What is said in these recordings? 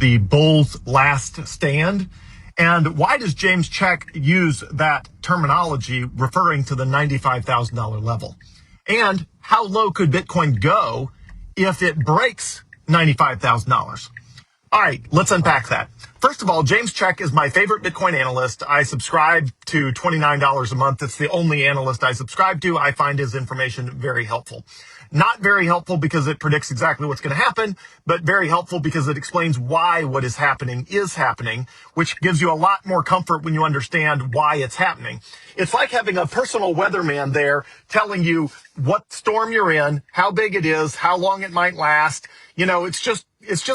the bull's last stand. And why does James Check use that terminology referring to the $95,000 level? And how low could Bitcoin go if it breaks $95,000? All right, let's unpack that. First of all, James Check is my favorite Bitcoin analyst. I subscribe to $29 a month. It's the only analyst I subscribe to. I find his information very helpful. Not very helpful because it predicts exactly what's going to happen, but very helpful because it explains why what is happening, which gives you a lot more comfort when you understand why it's happening. It's like having a personal weatherman there telling you what storm you're in, how big it is, how long it might last. You know, it's just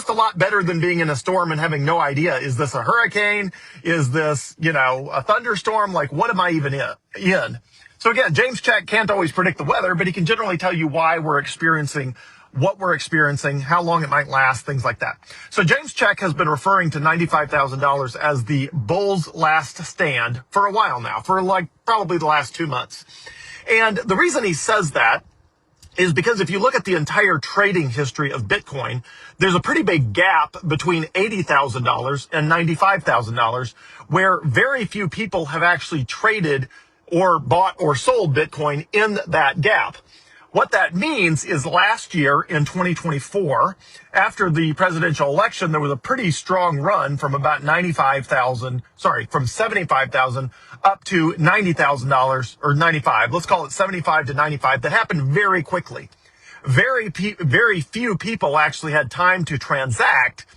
a lot better than being in a storm and having no idea. Is this a hurricane? Is this, a thunderstorm? Like, what am I even in? So again, James Check can't always predict the weather, but he can generally tell you why we're experiencing what we're experiencing, how long it might last, things like that. So James Check has been referring to $95,000 as the bull's last stand for a while now, for like probably the last 2 months. And the reason he says that is because if you look at the entire trading history of Bitcoin, there's a pretty big gap between $80,000 and $95,000, where very few people have actually traded or bought or sold Bitcoin in that gap. What that means is last year in 2024, after the presidential election, there was a pretty strong run from about from 75,000 up to $90,000 or 95. Let's call it 75 to 95. That happened very quickly. Very few people actually had time to transact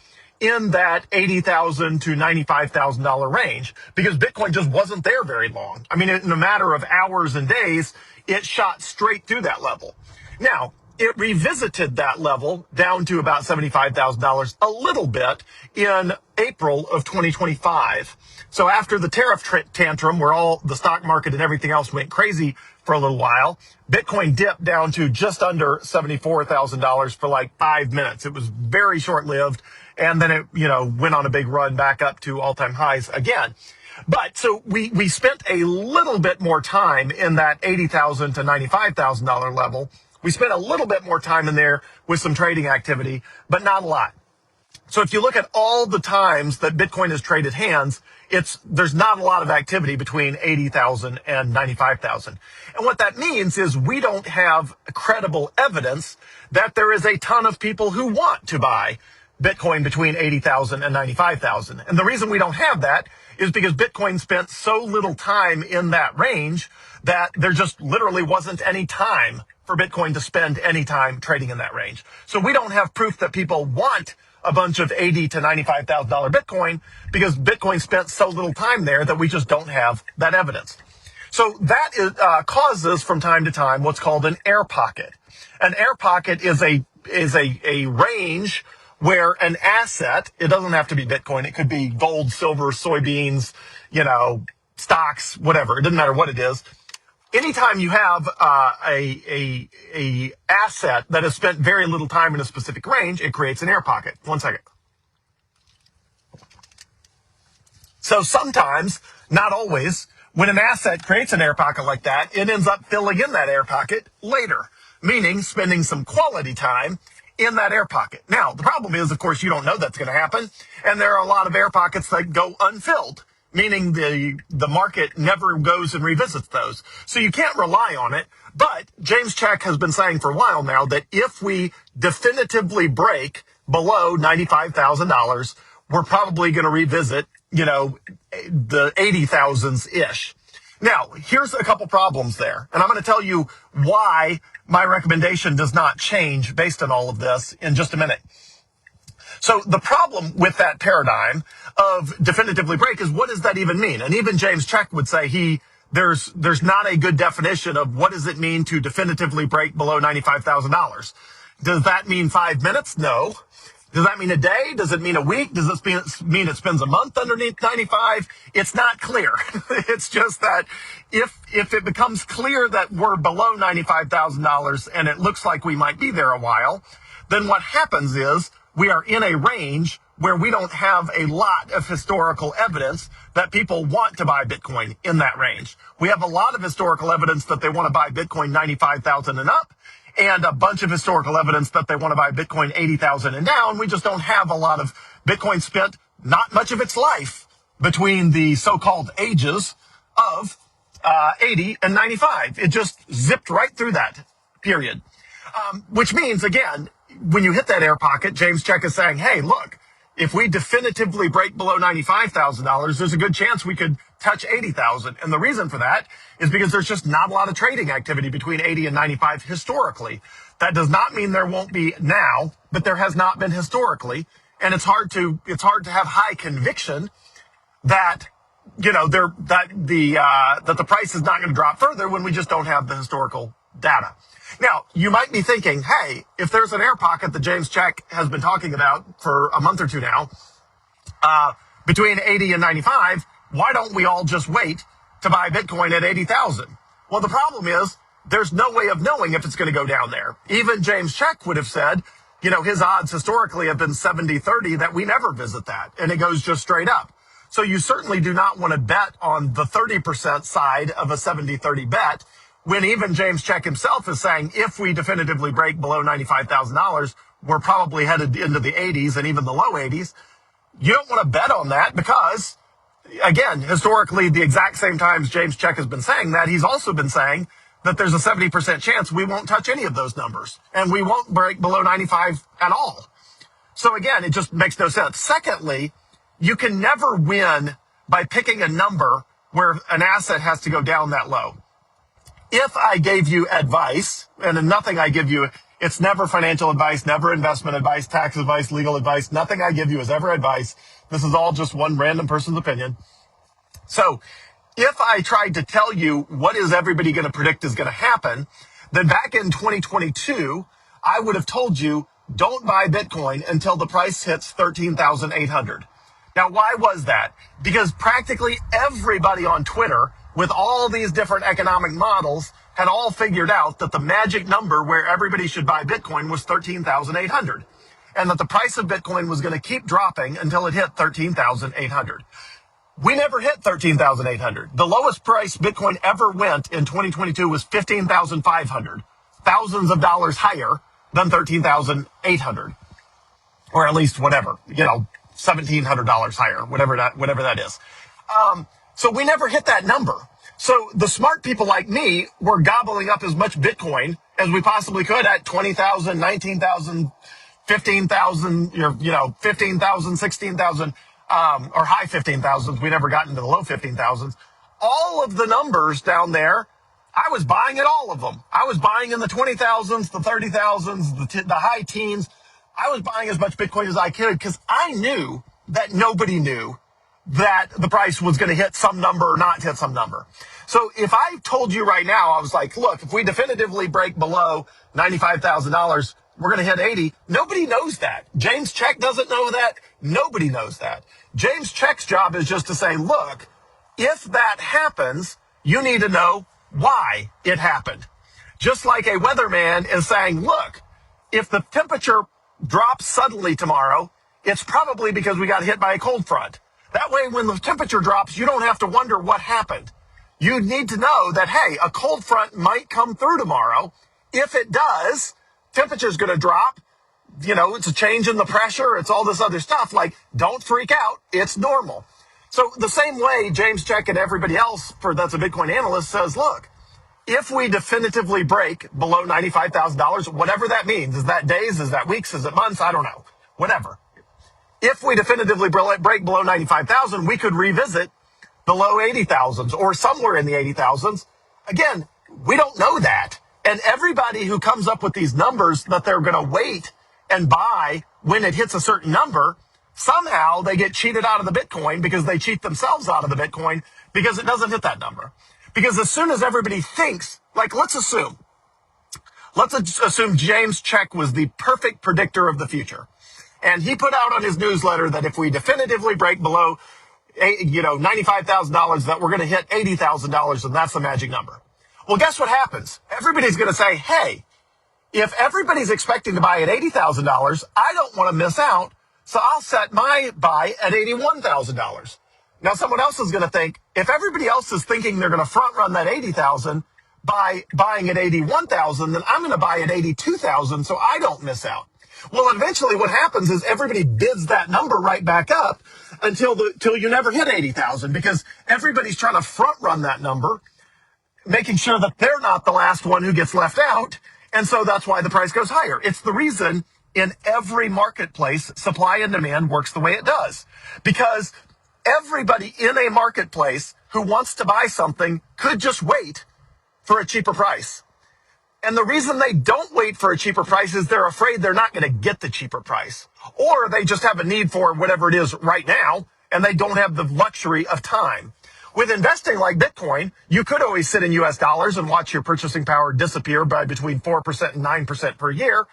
in that $80,000 to $95,000 range because Bitcoin just wasn't there very long. I mean, in a matter of hours and days, it shot straight through that level. Now, it revisited that level down to about $75,000 a little bit in April of 2025. So after the tariff tantrum, where all the stock market and everything else went crazy for a little while, Bitcoin dipped down to just under $74,000 for like 5 minutes. It was very short-lived. And then it, went on a big run back up to all-time highs again. But so we spent a little bit more time in that $80,000 to $95,000 level. We spent a little bit more time in there with some trading activity, but not a lot. So if you look at all the times that Bitcoin has traded hands, there's not a lot of activity between 80,000 and 95,000. And what that means is we don't have credible evidence that there is a ton of people who want to buy Bitcoin between 80,000 and 95,000. And the reason we don't have that is because Bitcoin spent so little time in that range that there just literally wasn't any time for Bitcoin to spend any time trading in that range. So we don't have proof that people want a bunch of $80,000 to $95,000 Bitcoin because Bitcoin spent so little time there that we just don't have that evidence. So that causes from time to time what's called an air pocket. An air pocket is a range where an asset, it doesn't have to be Bitcoin, it could be gold, silver, soybeans, stocks, whatever, it doesn't matter what it is. Anytime you have a asset that has spent very little time in a specific range, it creates an air pocket. 1 second. So sometimes, not always, when an asset creates an air pocket like that, it ends up filling in that air pocket later, meaning spending some quality time in that air pocket. Now, the problem is, of course, you don't know that's going to happen, and there are a lot of air pockets that go unfilled, meaning the market never goes and revisits those. So you can't rely on it. But James Check has been saying for a while now that if we definitively break below $95,000, we're probably going to revisit, the 80,000s-ish. Now, here's a couple problems there. And I'm going to tell you why my recommendation does not change based on all of this in just a minute. So the problem with that paradigm of definitively break is, what does that even mean? And even James Check would say there's not a good definition of what does it mean to definitively break below $95,000. Does that mean 5 minutes? No. Does that mean a day? Does it mean a week? Does this mean it spends a month underneath 95? It's not clear. It's just that if it becomes clear that we're below $95,000 and it looks like we might be there a while, then what happens is we are in a range where we don't have a lot of historical evidence that people want to buy Bitcoin in that range. We have a lot of historical evidence that they want to buy Bitcoin 95,000 and up, and a bunch of historical evidence that they want to buy Bitcoin 80,000 and down. We just don't have a lot of Bitcoin spent, not much of its life between the so-called ages of 80 and 95. It just zipped right through that period. Which means, again, when you hit that air pocket, James Check is saying, hey, look, if we definitively break below $95,000, there's a good chance we could touch 80,000. And the reason for that is because there's just not a lot of trading activity between 80 and 95 historically. That does not mean there won't be now, but there has not been historically. And it's hard to have high conviction that, that the price is not going to drop further when we just don't have the historical data. Now, you might be thinking, hey, if there's an air pocket that James Check has been talking about for a month or two now, between 80 and 95, why don't we all just wait to buy Bitcoin at 80,000? Well, the problem is there's no way of knowing if it's going to go down there. Even James Check would have said, his odds historically have been 70-30 that we never visit that, and it goes just straight up. So you certainly do not want to bet on the 30% side of a 70-30 bet, when even James Check himself is saying if we definitively break below $95,000, we're probably headed into the 80s and even the low 80s. You don't want to bet on that because, again, historically, the exact same times James Check has been saying that, he's also been saying that there's a 70% chance we won't touch any of those numbers and we won't break below 95 at all. So again, it just makes no sense. Secondly, you can never win by picking a number where an asset has to go down that low. If I gave you advice, and in nothing I give you, it's never financial advice, never investment advice, tax advice, legal advice. Nothing I give you is ever advice. This is all just one random person's opinion. So if I tried to tell you what is everybody going to predict is going to happen, then back in 2022, I would have told you, don't buy Bitcoin until the price hits 13,800. Now, why was that? Because practically everybody on Twitter with all these different economic models had all figured out that the magic number where everybody should buy Bitcoin was 13,800, and that the price of Bitcoin was going to keep dropping until it hit 13,800. We never hit 13,800. The lowest price Bitcoin ever went in 2022 was 15,500, thousands of dollars higher than 13,800, or at least whatever, $1,700 higher, whatever that is. So we never hit that number. So the smart people like me were gobbling up as much Bitcoin as we possibly could at 20,000, 19,000, 15,000, 15,000, 16,000, or high 15,000s. We never got into the low 15,000s. All of the numbers down there, I was buying at all of them. I was buying in the 20,000s, the 30,000s, the high teens. I was buying as much Bitcoin as I could because I knew that nobody knew that the price was going to hit some number or not hit some number. So if I told you right now, I was like, look, if we definitively break below $95,000, we're going to hit 80. Nobody knows that. James Check doesn't know that. Nobody knows that. James Check's job is just to say, look, if that happens, you need to know why it happened. Just like a weatherman is saying, look, if the temperature drops suddenly tomorrow, it's probably because we got hit by a cold front. That way, when the temperature drops, you don't have to wonder what happened. You need to know that, hey, a cold front might come through tomorrow. If it does, temperature's going to drop. It's a change in the pressure. It's all this other stuff. Like, don't freak out. It's normal. So the same way James Check and everybody else that's a Bitcoin analyst says, look, if we definitively break below $95,000, whatever that means, is that days, is that weeks, is it months? I don't know. Whatever. If we definitively break below 95,000, we could revisit the low 80,000s or somewhere in the 80,000s. Again, we don't know that. And everybody who comes up with these numbers that they're going to wait and buy when it hits a certain number, somehow they get cheated out of the Bitcoin because they cheat themselves out of the Bitcoin because it doesn't hit that number. Because as soon as everybody thinks, like, let's assume James Check was the perfect predictor of the future. And he put out on his newsletter that if we definitively break below, $95,000, that we're going to hit $80,000, and that's the magic number. Well, guess what happens? Everybody's going to say, hey, if everybody's expecting to buy at $80,000, I don't want to miss out, so I'll set my buy at $81,000. Now, someone else is going to think, if everybody else is thinking they're going to front run that $80,000, by buying at 81,000, then I'm going to buy at 82,000 so I don't miss out. Well, eventually what happens is everybody bids that number right back up until you never hit 80,000 because everybody's trying to front run that number, making sure that they're not the last one who gets left out. And so that's why the price goes higher. It's the reason in every marketplace, supply and demand works the way it does. Because everybody in a marketplace who wants to buy something could just wait for a cheaper price. And the reason they don't wait for a cheaper price is they're afraid they're not going to get the cheaper price. Or they just have a need for whatever it is right now, and they don't have the luxury of time. With investing like Bitcoin, you could always sit in US dollars and watch your purchasing power disappear by between 4% and 9% per year.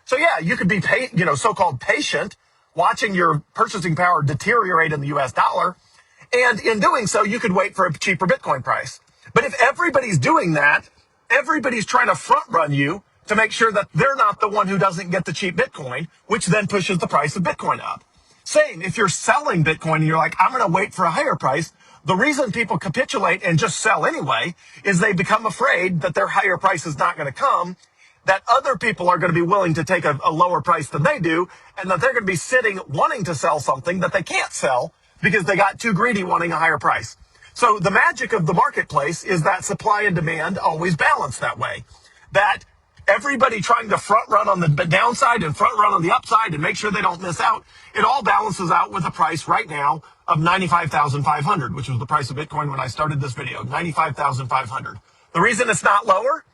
So yeah, you could be so-called patient, watching your purchasing power deteriorate in the US dollar. And in doing so, you could wait for a cheaper Bitcoin price. But if everybody's doing that, everybody's trying to front run you to make sure that they're not the one who doesn't get the cheap Bitcoin, which then pushes the price of Bitcoin up. Same, if you're selling Bitcoin and you're like, I'm going to wait for a higher price, the reason people capitulate and just sell anyway is they become afraid that their higher price is not going to come, that other people are going to be willing to take a lower price than they do, and that they're going to be sitting wanting to sell something that they can't sell because they got too greedy wanting a higher price. So the magic of the marketplace is that supply and demand always balance that way. That everybody trying to front run on the downside and front run on the upside and make sure they don't miss out, it all balances out with a price right now of 95,500, which was the price of Bitcoin when I started this video, 95,500. The reason it's not lower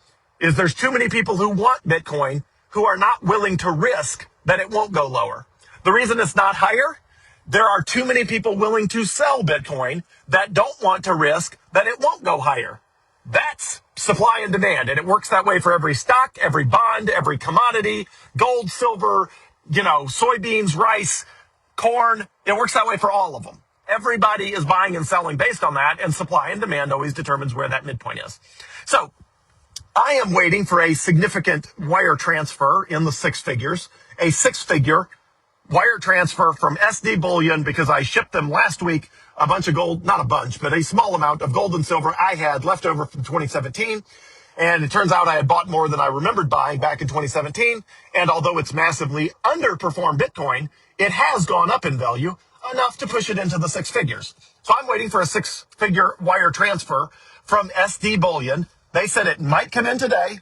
is there's too many people who want Bitcoin who are not willing to risk that it won't go lower. The reason it's not higher, there are too many people willing to sell Bitcoin that don't want to risk that it won't go higher. That's supply and demand. And it works that way for every stock, every bond, every commodity, gold, silver, soybeans, rice, corn. It works that way for all of them. Everybody is buying and selling based on that, and supply and demand always determines where that midpoint is. So I am waiting for a significant wire transfer in the six figures, a six-figure wire transfer from SD Bullion, because I shipped them last week a bunch of gold, not a bunch, but a small amount of gold and silver I had left over from 2017. And it turns out I had bought more than I remembered buying back in 2017. And although it's massively underperformed Bitcoin, it has gone up in value enough to push it into the six figures. So I'm waiting for a six-figure wire transfer from SD Bullion. They said it might come in today.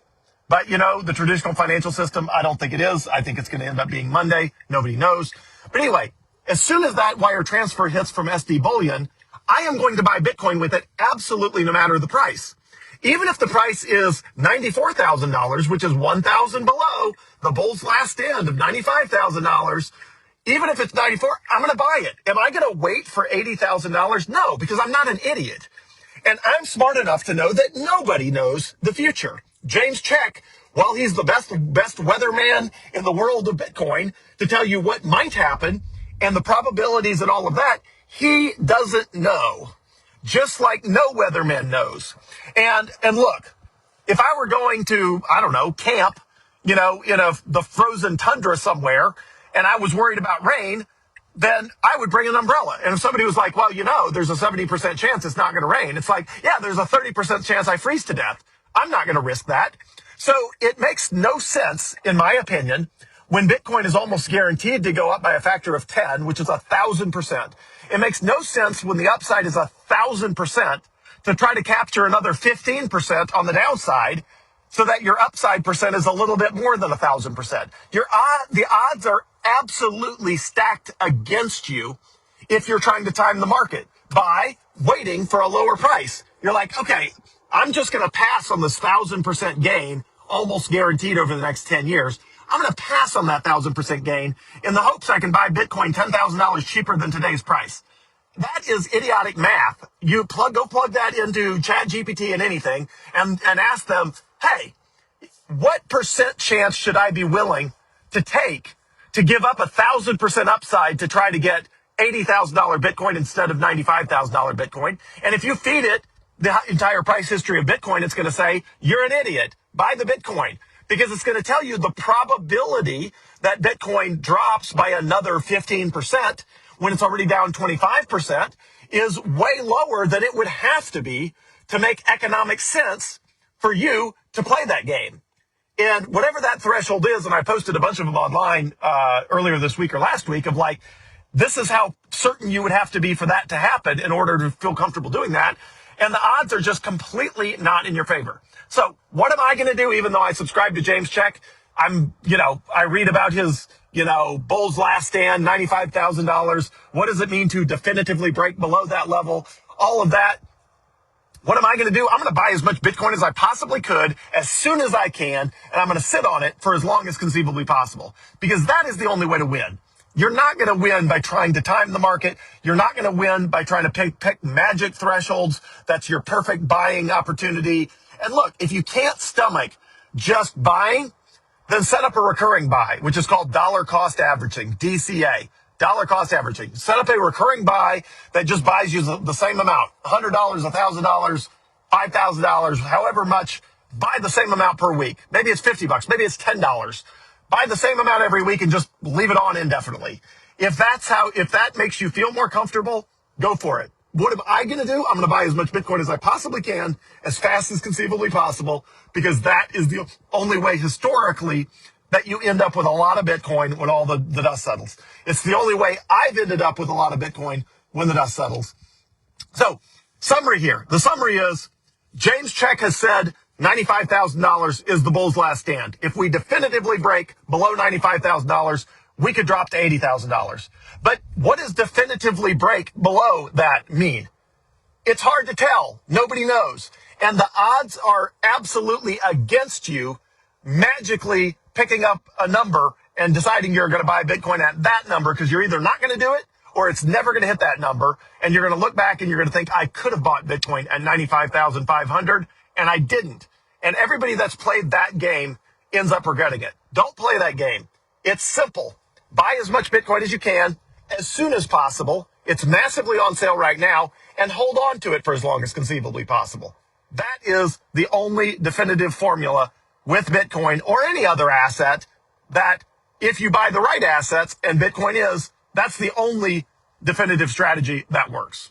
But, the traditional financial system, I don't think it is. I think it's going to end up being Monday. Nobody knows. But anyway, as soon as that wire transfer hits from SD Bullion, I am going to buy Bitcoin with it absolutely no matter the price. Even if the price is $94,000, which is 1,000 below the bull's last end of $95,000, even if it's 94, I'm going to buy it. Am I going to wait for $80,000? No, because I'm not an idiot. And I'm smart enough to know that nobody knows the future. James Check, while he's the best weatherman in the world of Bitcoin to tell you what might happen and the probabilities and all of that, he doesn't know. Just like no weatherman knows. And look, if I were going to, camp, in the frozen tundra somewhere, and I was worried about rain, then I would bring an umbrella. And if somebody was like, well, there's a 70% chance it's not going to rain. It's like, yeah, there's a 30% chance I freeze to death. I'm not going to risk that. So it makes no sense, in my opinion, when Bitcoin is almost guaranteed to go up by a factor of 10, which is 1,000%. It makes no sense when the upside is 1,000% to try to capture another 15% on the downside so that your upside percent is a little bit more than 1,000%. The odds are absolutely stacked against you if you're trying to time the market by waiting for a lower price. You're like, okay, I'm just going to pass on this 1,000% gain, almost guaranteed over the next 10 years. I'm going to pass on that 1,000% gain in the hopes I can buy Bitcoin $10,000 cheaper than today's price. That is idiotic math. You go plug that into ChatGPT and anything and ask them, hey, what percent chance should I be willing to take to give up 1,000% upside to try to get $80,000 Bitcoin instead of $95,000 Bitcoin? And if you feed it the entire price history of Bitcoin, it's going to say, you're an idiot. Buy the Bitcoin. Because it's going to tell you the probability that Bitcoin drops by another 15% when it's already down 25% is way lower than it would have to be to make economic sense for you to play that game. And whatever that threshold is, and I posted a bunch of them online earlier this week or last week of like, this is how certain you would have to be for that to happen in order to feel comfortable doing that. And the odds are just completely not in your favor. So what am I going to do, even though I subscribe to James Check? I read about his, Bulls last stand, $95,000. What does it mean to definitively break below that level? All of that. What am I going to do? I'm going to buy as much Bitcoin as I possibly could as soon as I can, and I'm going to sit on it for as long as conceivably possible, because that is the only way to win. You're not going to win by trying to time the market. You're not going to win by trying to pick magic thresholds. That's your perfect buying opportunity. And look, if you can't stomach just buying, then set up a recurring buy, which is called dollar cost averaging, DCA. Dollar cost averaging. Set up a recurring buy that just buys you the same amount, $100, $1,000, $5,000, however much. Buy the same amount per week. Maybe it's $50, maybe it's $10. Buy the same amount every week and just leave it on indefinitely. If that makes you feel more comfortable, go for it. What am I going to do? I'm going to buy as much Bitcoin as I possibly can, as fast as conceivably possible, because that is the only way historically that you end up with a lot of Bitcoin when all the dust settles. It's the only way I've ended up with a lot of Bitcoin when the dust settles. So, summary here. The summary is, James Check has said $95,000 is the bull's last stand. If we definitively break below $95,000, we could drop to $80,000. But what does definitively break below that mean? It's hard to tell. Nobody knows. And the odds are absolutely against you magically picking up a number and deciding you're going to buy Bitcoin at that number, because you're either not going to do it or it's never going to hit that number. And you're going to look back and you're going to think, I could have bought Bitcoin at 95,500 and I didn't. And everybody that's played that game ends up regretting it. Don't play that game. It's simple. Buy as much Bitcoin as you can as soon as possible. It's massively on sale right now, and hold on to it for as long as conceivably possible. That is the only definitive formula with Bitcoin or any other asset, that if you buy the right assets, and Bitcoin is, that's the only definitive strategy that works.